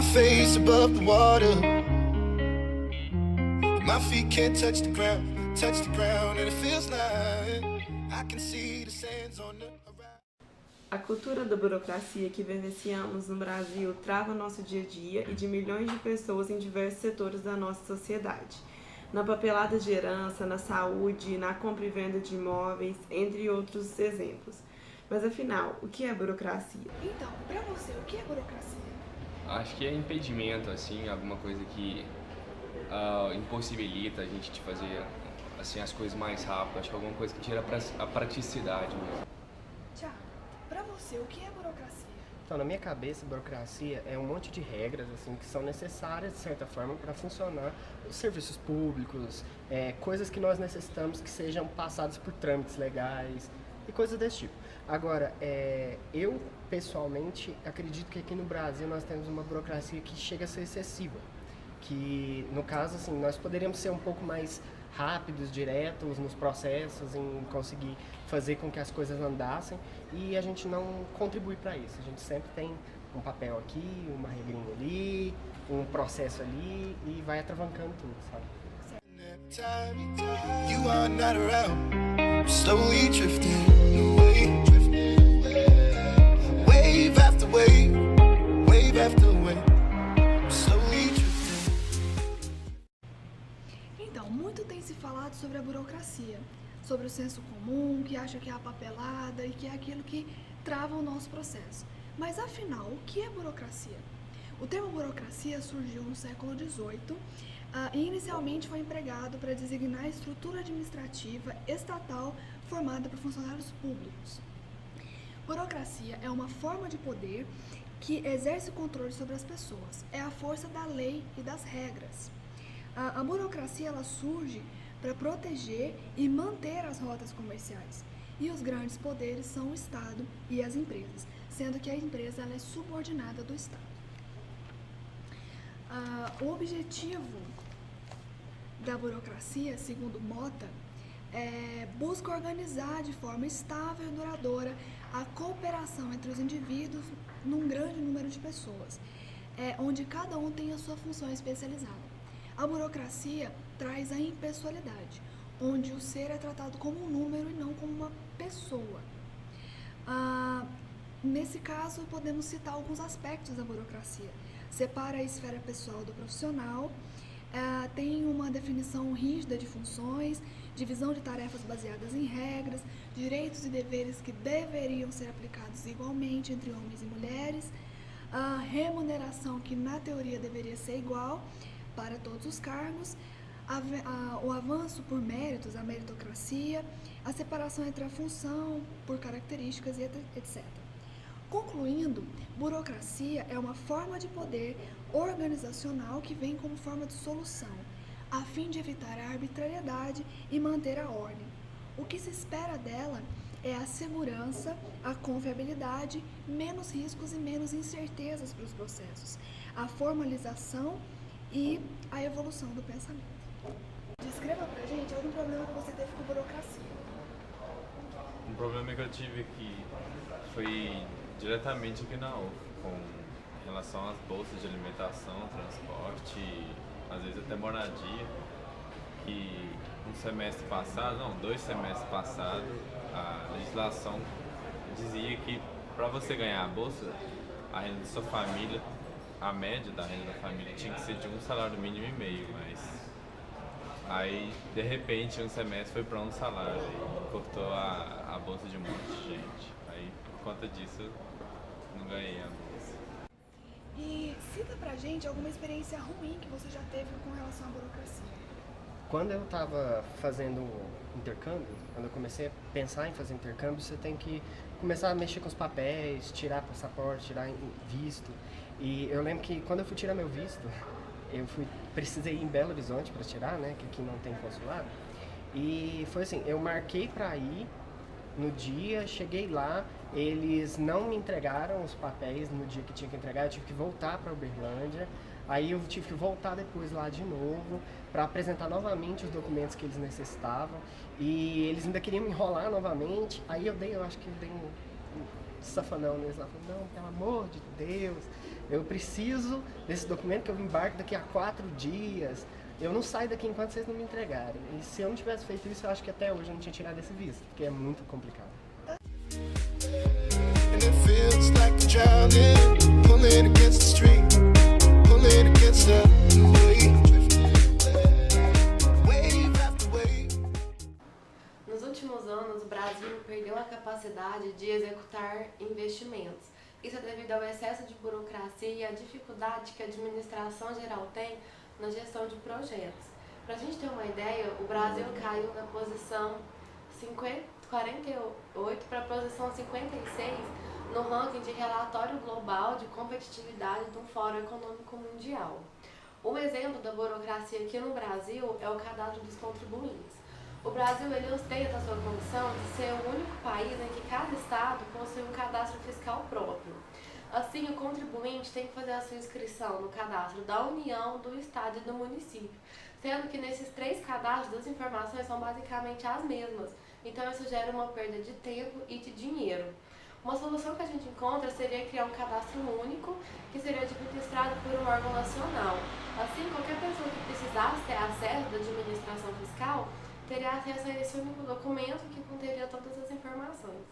my face above the water. My feet can't touch the ground, and it feels like I can see the sands on the horizon. A cultura da burocracia que vivenciamos no Brasil trava nosso dia a dia e de milhões de pessoas em diversos setores da nossa sociedade. Na papelada de herança, na saúde, na compra e venda de imóveis, entre outros exemplos. Mas afinal, o que é burocracia? Então, pra você, o que é burocracia? Acho que é impedimento, assim, alguma coisa que impossibilita a gente de fazer assim, as coisas mais rápido. Acho que é alguma coisa que tira a praticidade mesmo. Tiago, pra você, o que é burocracia? Então, na minha cabeça, burocracia é um monte de regras assim que são necessárias, de certa forma, para funcionar os serviços públicos, coisas que nós necessitamos que sejam passadas por trâmites legais e coisas desse tipo. Agora, eu, pessoalmente, acredito que aqui no Brasil nós temos uma burocracia que chega a ser excessiva. Que, no caso, assim, nós poderíamos ser um pouco mais rápidos, diretos nos processos, em conseguir fazer com que as coisas andassem, e a gente não contribui para isso. A gente sempre tem um papel aqui, uma regrinha ali, um processo ali, e vai atravancando tudo, sabe? You are not around, slowly drifting away, wave after wave, wave after wave, slowly drifting. Então, muito tem se falado sobre a burocracia, sobre o senso comum, que acha que é a papelada e que é aquilo que trava o nosso processo. Mas afinal, o que é burocracia? O termo burocracia surgiu no século XVIII e inicialmente foi empregado para designar a estrutura administrativa estatal formada por funcionários públicos. Burocracia é uma forma de poder que exerce controle sobre as pessoas, é a força da lei e das regras. A burocracia ela surge para proteger e manter as rotas comerciais. E os grandes poderes são o Estado e as empresas, sendo que a empresa ela é subordinada do Estado. O objetivo da burocracia, segundo Mota, busca organizar de forma estável e duradoura a cooperação entre os indivíduos num grande número de pessoas, onde cada um tem a sua função especializada. A burocracia traz a impessoalidade, onde o ser é tratado como um número e não como uma pessoa. Nesse caso, podemos citar alguns aspectos da burocracia. Separa a esfera pessoal do profissional, tem uma definição rígida de funções, divisão de tarefas baseadas em regras, direitos e deveres que deveriam ser aplicados igualmente entre homens e mulheres, a remuneração que na teoria deveria ser igual para todos os cargos, o avanço por méritos, a meritocracia, a separação entre a função por características e etc. Concluindo, burocracia é uma forma de poder organizacional que vem como forma de solução, a fim de evitar a arbitrariedade e manter a ordem. O que se espera dela é a segurança, a confiabilidade, menos riscos e menos incertezas para os processos, a formalização e a evolução do pensamento. Descreva pra gente algum problema que você teve com burocracia. Um problema que eu tive aqui foi diretamente aqui na UF, com relação às bolsas de alimentação, transporte, às vezes até moradia, que dois semestres passados, a legislação dizia que para você ganhar a bolsa, a renda da sua família, a média da renda da família tinha que ser de um salário mínimo e meio, mas aí de repente um semestre foi para um salário e cortou a bolsa de um monte de gente. Aí por conta disso não ganhei a bolsa. E cita pra gente alguma experiência ruim que você já teve com relação à burocracia. Quando eu estava fazendo intercâmbio, quando eu comecei a pensar em fazer intercâmbio, você tem que começar a mexer com os papéis, tirar passaporte, tirar visto. E eu lembro que quando eu fui tirar meu visto, precisei ir em Belo Horizonte para tirar, né, que aqui não tem consulado. E foi assim, eu marquei para ir no dia, cheguei lá, eles não me entregaram os papéis no dia que tinha que entregar, eu tive que voltar para Uberlândia. Aí eu tive que voltar depois lá de novo para apresentar novamente os documentos que eles necessitavam, e eles ainda queriam me enrolar novamente. Aí eu acho que eu dei um safanão neles lá, falei, não, pelo amor de Deus, eu preciso desse documento que eu embarco daqui a 4 dias, eu não saio daqui enquanto vocês não me entregarem. E se eu não tivesse feito isso, eu acho que até hoje eu não tinha tirado esse visto, porque é muito complicado. And it feels like I'm drowning, pulling against the stream, pulling against the wave after wave. Nos últimos anos, o Brasil perdeu a capacidade de executar investimentos. Isso é devido ao excesso de burocracia e à dificuldade que a administração geral tem na gestão de projetos. Para a gente ter uma ideia, o Brasil caiu da posição 48 para a posição 56 no ranking de relatório global de competitividade do Fórum Econômico Mundial. Um exemplo da burocracia aqui no Brasil é o cadastro dos contribuintes. O Brasil ele ostenta a sua condição de ser o único país em que cada estado possui um cadastro fiscal próprio. Assim, o contribuinte tem que fazer a sua inscrição no cadastro da União, do Estado e do município, sendo que nesses 3 cadastros as informações são basicamente as mesmas, então isso gera uma perda de tempo e de dinheiro. Uma solução que a gente encontra seria criar um cadastro único, que seria administrado por um órgão nacional. Assim, qualquer pessoa que precisasse ter acesso da administração fiscal teria acesso a esse único documento que conteria todas as informações.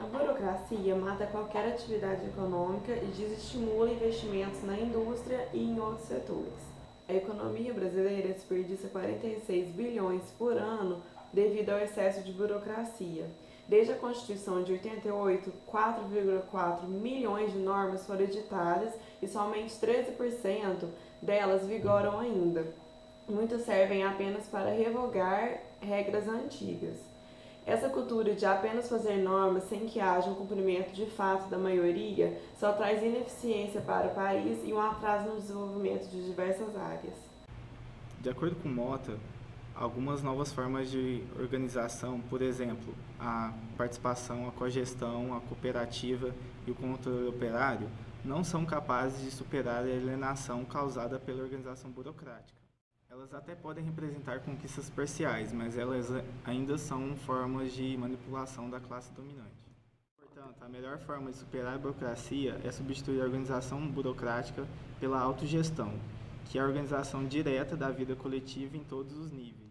A burocracia mata qualquer atividade econômica e desestimula investimentos na indústria e em outros setores. A economia brasileira desperdiça 46 bilhões por ano devido ao excesso de burocracia. Desde a Constituição de 88, 4,4 milhões de normas foram editadas e somente 13% delas vigoram ainda. Muitas servem apenas para revogar regras antigas. Essa cultura de apenas fazer normas sem que haja um cumprimento de fato da maioria só traz ineficiência para o país e um atraso no desenvolvimento de diversas áreas. De acordo com Mota, algumas novas formas de organização, por exemplo, a participação, a cogestão, a cooperativa e o controle operário, não são capazes de superar a alienação causada pela organização burocrática. Elas até podem representar conquistas parciais, mas elas ainda são formas de manipulação da classe dominante. Portanto, a melhor forma de superar a burocracia é substituir a organização burocrática pela autogestão, que é a organização direta da vida coletiva em todos os níveis.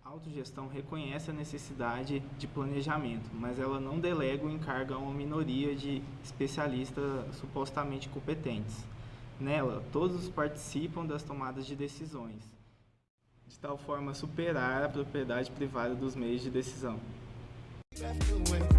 A autogestão reconhece a necessidade de planejamento, mas ela não delega o encargo a uma minoria de especialistas supostamente competentes. Nela, todos participam das tomadas de decisões, de tal forma a superar a propriedade privada dos meios de decisão. After wave.